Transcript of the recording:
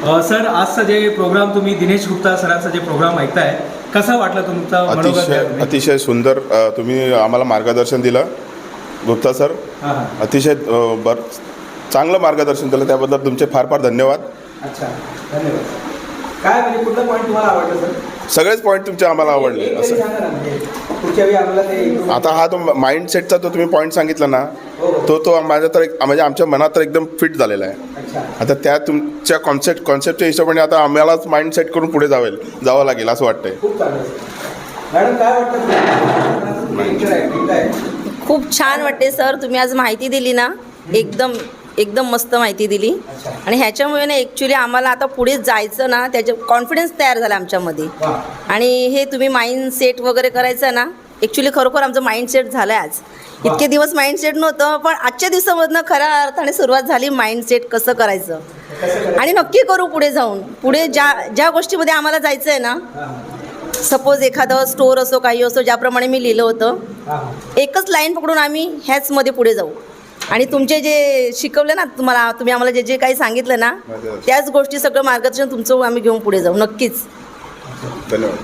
Sir आजचा जे programme तुम्ही दिनेश गुप्ता सरांचा जे प्रोग्राम ऐकताय, कसा वाटला तुमचा? अतिशय सुंदर तुम्ही आम्हाला मार्गदर्शन दिलं गुप्ता सर. अतिशय चांगलं मार्गदर्शन दिलं, त्याबद्दल तुमचे फार फार धन्यवाद. अच्छा, धन्यवाद. काय म्हणजे कुठला पॉईंट तुम्हाला आवडला सर? सगळेच पॉईंट तुमचे आम्हाला आवडले. असं आता हा तो माइंडसेटचा तो तुम्ही पॉईंट सांगितला ना, तो माझ्या तर म्हणजे आमच्या मनात तर एकदम फिट झालेला आहे. आता त्या तुमच्या कॉन्सेप्टच्या हिशोबाने आता आम्हालाच माइंड सेट करून पुढे जावं लागेल असं वाटतंय. मॅडम काय वाटतं? खूप छान वाटते सर, तुम्ही आज माहिती दिली ना, एकदम मस्त माहिती दिली. आणि ह्याच्यामुळे ना ॲक्च्युली आम्हाला आता पुढे जायचं ना, त्याच्या कॉन्फिडन्स तयार झाला आमच्यामध्ये. आणि हे तुम्ही माइंड सेट वगैरे करायचं ना, ॲक्च्युली खरोखर आमचं माइंड सेट झालं आहे आज. इतके दिवस माइंड सेट नव्हतं, पण आजच्या दिवसामधनं खऱ्या अर्थाने सुरुवात झाली माइंड सेट कसं करायचं. आणि नक्की करू पुढे जाऊन. पुढे ज्या गोष्टीमध्ये आम्हाला जायचं आहे ना, सपोज एखादं स्टोअर असो काही असो, ज्याप्रमाणे मी लिहिलं होतं, एकच लाईन पकडून आम्ही ह्याचमध्ये पुढे जाऊ. आणि तुमचे जे शिकवलं ना तुम्ही आम्हाला जे काही सांगितलं ना, त्याच गोष्टी सगळं मार्गदर्शन तुमचं आम्ही घेऊन पुढे जाऊ नक्कीच. धन्यवाद.